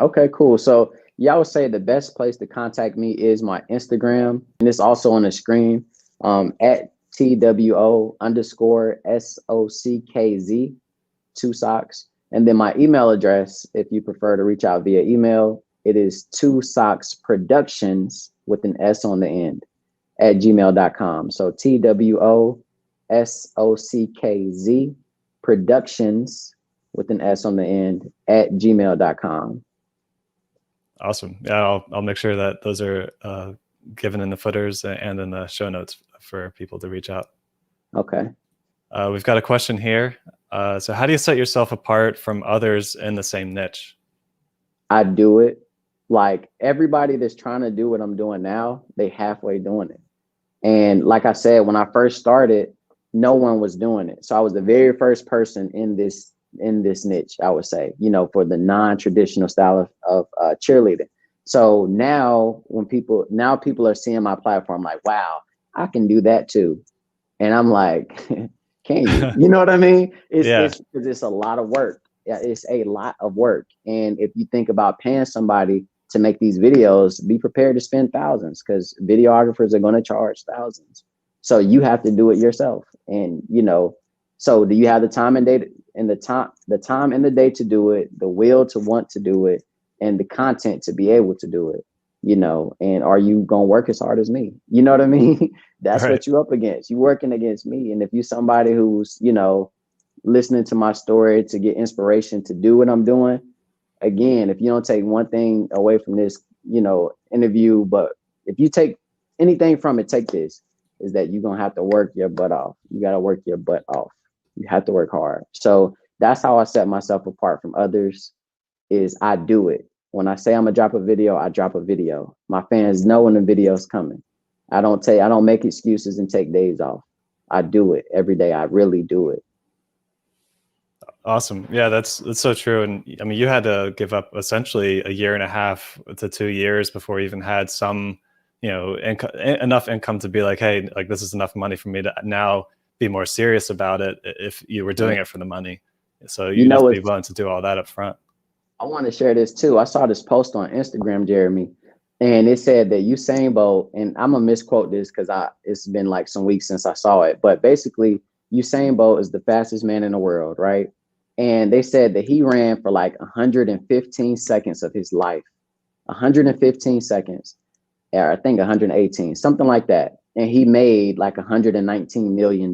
Okay, cool. So yeah, I would say the best place to contact me is my Instagram, and it's also on the screen, at TWO_SOCKZ, 2 socks. And then my email address, if you prefer to reach out via email, it is 2socksproductions with an S on the end at gmail.com. So TWOSOCKZ productions with an S on the end at gmail.com. Awesome. Yeah, I'll make sure that those are given in the footers and in the show notes for people to reach out. Okay. We've got a question here. So how do you set yourself apart from others in the same niche? I do it like everybody that's trying to do what I'm doing now, they halfway doing it. And like I said, when I first started, no one was doing it. So I was the very first person in this niche, I would say, you know, for the non-traditional style of cheerleading. So now people are seeing my platform like, wow, I can do that too. And I'm like, can you? You know what I mean? It's a lot of work. Yeah, it's a lot of work. And if you think about paying somebody to make these videos, be prepared to spend thousands, because videographers are going to charge thousands. So you have to do it yourself. And, you know, so do you have the time and day and the time and the day to do it, the will to want to do it, and the content to be able to do it, you know? And are you going to work as hard as me? You know what I mean? That's right. What you up against. You working against me. And if you somebody who's, you know, listening to my story to get inspiration to do what I'm doing, again, if you don't take one thing away from this, you know, interview, but if you take anything from it, take this, is that you're going to have to work your butt off. You got to work your butt off. You have to work hard. So that's how I set myself apart from others, is I do it. When I say I'm gonna drop a video, I drop a video. My fans know when the video's coming. I don't make excuses and take days off. I do it every day. I really do it. Awesome. Yeah, that's so true. And I mean, you had to give up essentially 1.5 to 2 years before you even had some, you know, enough income to be like, hey, like, this is enough money for me to now be more serious about it if you were doing it for the money. So you have to be willing to do all that up front. I want to share this too. I saw this post on Instagram, Jeremy, and it said that Usain Bolt, and I'm gonna misquote this because it's been like some weeks since I saw it, but basically Usain Bolt is the fastest man in the world, right? And they said that he ran for like 115 seconds of his life, 115 seconds, or I think 118, something like that. And he made like $119 million.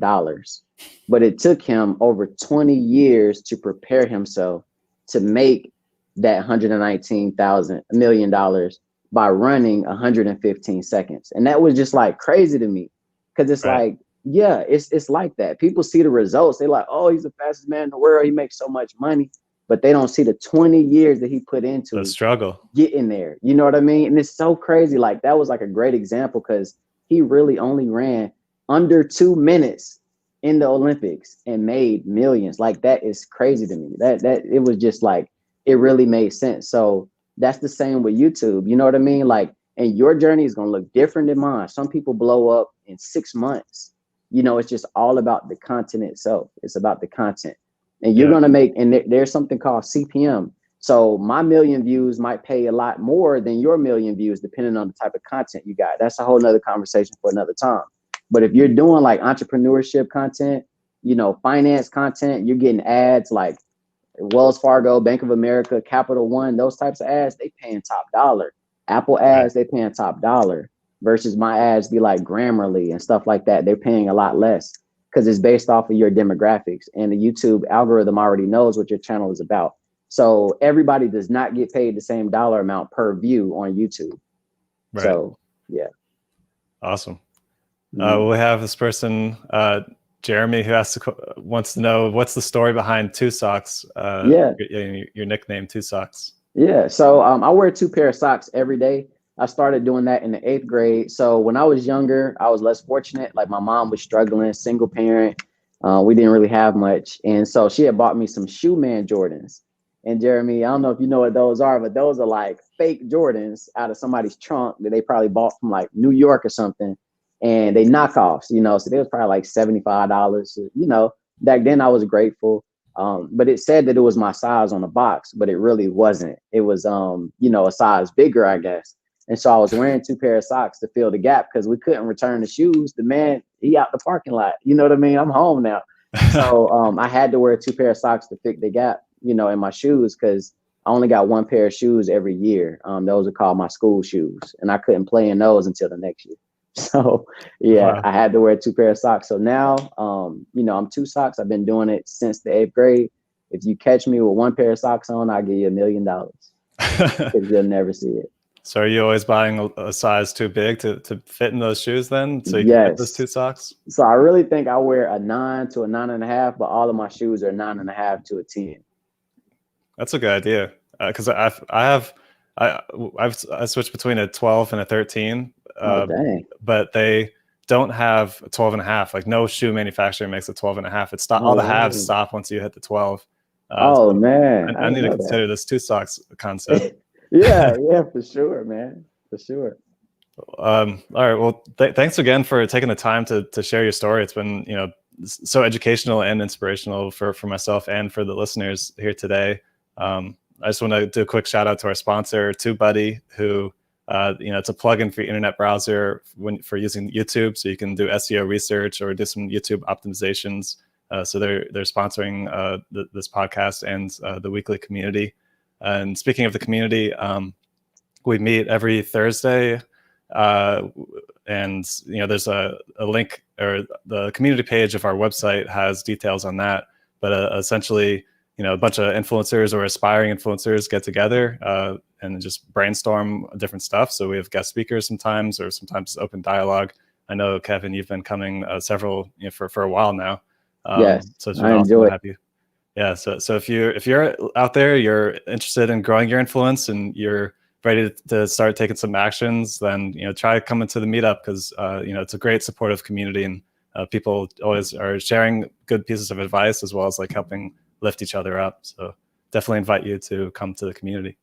But it took him over 20 years to prepare himself to make that $119 million by running 115 seconds. And that was just like crazy to me, because it's like, yeah, it's like that. People see the results. They're like, oh, he's the fastest man in the world. He makes so much money. but they don't see the 20 years that he put The into struggle. getting there. You know what I mean? And it's so crazy. Like that was like a great example because he really only ran under 2 minutes in the Olympics and made millions. Like that is crazy to me. That it was just like it really made sense. So that's the same with YouTube. You know what I mean? Like, and your journey is gonna look different than mine. Some people blow up in 6 months. You know, it's just all about the content itself. It's about the content. And you're gonna make, and there's something called CPM. So my million views might pay a lot more than your million views, depending on the type of content you got. That's a whole nother conversation for another time. But if you're doing like entrepreneurship content, you know, finance content, you're getting ads like Wells Fargo, Bank of America, Capital One, those types of ads, they paying top dollar. Apple ads, they paying top dollar versus my ads be like Grammarly and stuff like that. They're paying a lot less because it's based off of your demographics, and the YouTube algorithm already knows what your channel is about. So everybody does not get paid the same dollar amount per view on YouTube. Right. So yeah. Awesome. We have this person, Jeremy, who wants to know what's the story behind Two Socks. Your nickname, Two Socks. Yeah. So I wear 2 pair of socks every day. I started doing that in the 8th grade. So when I was younger, I was less fortunate. Like my mom was struggling, single parent. We didn't really have much. And so she had bought me some Shoe Man Jordans. And Jeremy, I don't know if you know what those are, but those are like fake Jordans out of somebody's trunk that they probably bought from like New York or something. And they knockoffs, you know, so they was probably like $75. You know, back then I was grateful. But it said that it was my size on the box, but it really wasn't. It was, you know, a size bigger, I guess. And so I was wearing 2 pair of socks to fill the gap because we couldn't return the shoes. The man, he out the parking lot. You know what I mean? I'm home now. So I had to wear 2 pair of socks to fill the gap, you know, in my shoes because I only got 1 pair of shoes every year. Those are called my school shoes, and I couldn't play in those until the next year. So yeah, wow. I had to wear 2 pair of socks. So now, you know, I'm 2 socks. I've been doing it since the 8th grade. If you catch me with 1 pair of socks on, I'll give you $1 million because you'll never see it. So are you always buying a size too big to fit in those shoes then? So you can fit those 2 socks? So I really think I wear a 9 to a 9.5, but all of my shoes are 9.5 to a 10. That's a good idea. Cause I switched between a 12 and a 13. But they don't have a 12.5. Like no shoe manufacturer makes a 12.5. It all the halves stop once you hit the 12. So man, I need to consider this 2 socks concept. yeah, for sure, man, for sure. All right. Well, thanks again for taking the time to share your story. It's been, you know, so educational and inspirational for myself and for the listeners here today. I just want to do a quick shout out to our sponsor, TubeBuddy, who you know, it's a plugin for your internet browser for using YouTube, so you can do SEO research or do some YouTube optimizations. So they're sponsoring this podcast and the weekly community. And speaking of the community, we meet every Thursday, and you know, there's a link, or the community page of our website has details on that. But essentially, you know, a bunch of influencers or aspiring influencers get together and just brainstorm different stuff. So we have guest speakers sometimes, or sometimes open dialogue. I know, Kevin, you've been coming several, you know, for a while now. Yes, so it's been awesome to have you. Yeah. So if you're out there, you're interested in growing your influence and you're ready to start taking some actions, then, you know, try coming to the meetup, because you know, it's a great supportive community, and people always are sharing good pieces of advice as well as like helping lift each other up. So definitely invite you to come to the community.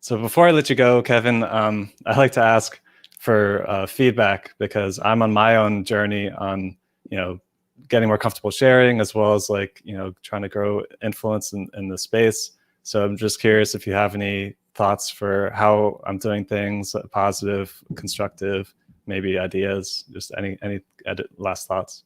So before I let you go, Kevin, I like to ask for feedback, because I'm on my own journey on, you know, getting more comfortable sharing, as well as like, you know, trying to grow influence in the space. So I'm just curious if you have any thoughts for how I'm doing things, positive, constructive, maybe ideas, just any last thoughts.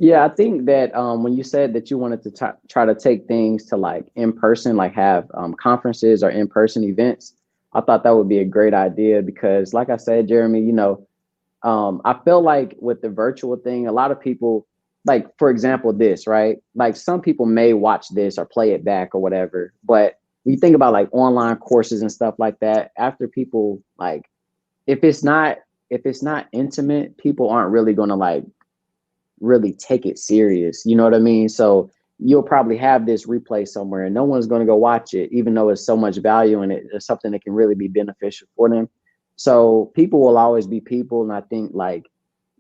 Yeah, I think that when you said that you wanted to try to take things to like in person, like have conferences or in-person events, I thought that would be a great idea, because like I said, Jeremy, you know, I feel like with the virtual thing, a lot of people, like, for example, this, right? Like some people may watch this or play it back or whatever, but when you think about like online courses and stuff like that, after people, like, if it's not intimate, people aren't really going to like really take it serious. You know what I mean? So you'll probably have this replay somewhere and no one's going to go watch it, even though it's so much value in it. It's something that can really be beneficial for them. So people will always be people. And I think like,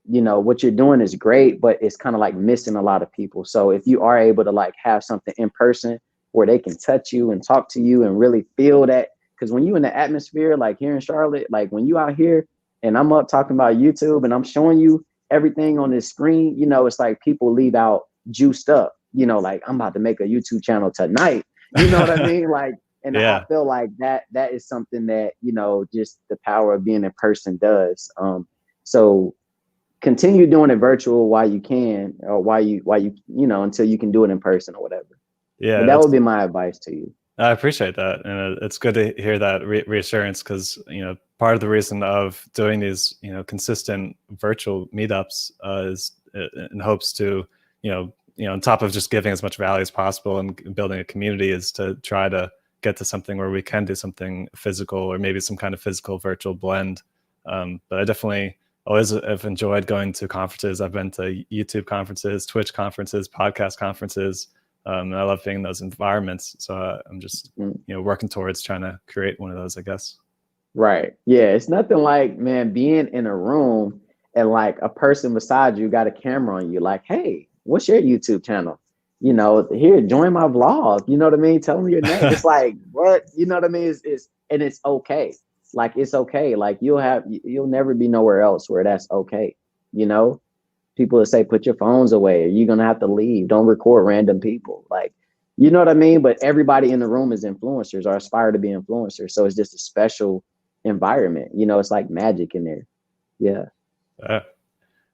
you know, what you're doing is great, but it's kind of like missing a lot of people. So if you are able to like have something in person where they can touch you and talk to you and really feel that, because when you in the atmosphere, like here in Charlotte, like when you out here and I'm up talking about YouTube and I'm showing you everything on this screen, you know, it's like people leave out juiced up, you know, like I'm about to make a YouTube channel tonight. You know what I mean? Like, and I Yeah. feel like that is something that, you know, just the power of being in person does. So continue doing it virtual while you can, or while you you know, until you can do it in person or whatever. Yeah, But that would be my advice to you. I appreciate that, and it's good to hear that reassurance, because you know, part of the reason of doing these, you know, consistent virtual meetups is in hopes to, you know, on top of just giving as much value as possible and building a community, is to try to get to something where we can do something physical, or maybe some kind of physical virtual blend. But I definitely always have enjoyed going to conferences. I've been to YouTube conferences, Twitch conferences, podcast conferences. And I love being in those environments. So I'm just, you know, working towards trying to create one of those, I guess. Right. Yeah. It's nothing like, man, being in a room and like a person beside you got a camera on you, like, hey, what's your YouTube channel? You know, here, join my vlog. You know what I mean? Tell them your name. It's like, what? You know what I mean? It's and it's okay. Like, it's okay. Like, you'll never be nowhere else where that's okay. You know, people that say, put your phones away, or you're going to have to leave. Don't record random people. Like, you know what I mean? But everybody in the room is influencers or aspire to be influencers. So it's just a special environment. You know, it's like magic in there. Yeah.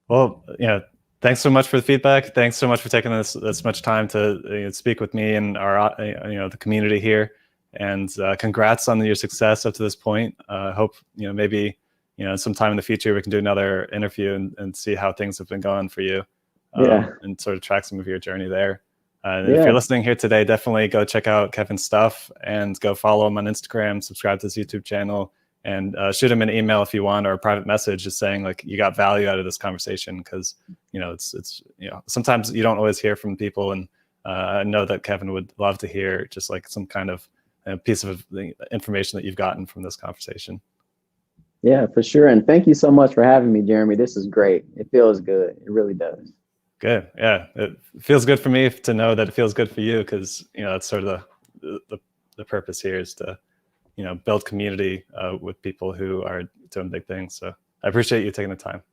Well, yeah. Thanks so much for the feedback. Thanks so much for taking this much time to, you know, speak with me and our, you know, the community here. And congrats on your success up to this point. Hope, you know, maybe, you know, sometime in the future we can do another interview and see how things have been going for you, Yeah. and sort of track some of your journey there. And if Yeah. you're listening here today, definitely go check out Kevin's stuff and go follow him on Instagram, subscribe to his YouTube channel, and shoot him an email if you want, or a private message just saying like you got value out of this conversation, because you know it's you know, sometimes you don't always hear from people, and I know that Kevin would love to hear just like some kind of piece of information that you've gotten from this conversation. Yeah, for sure. And thank you so much for having me, Jeremy. This is great. It feels good. It really does. Good. Yeah, it feels good for me to know that it feels good for you, because you know that's sort of the purpose here, is to, you know, build community with people who are doing big things. So I appreciate you taking the time.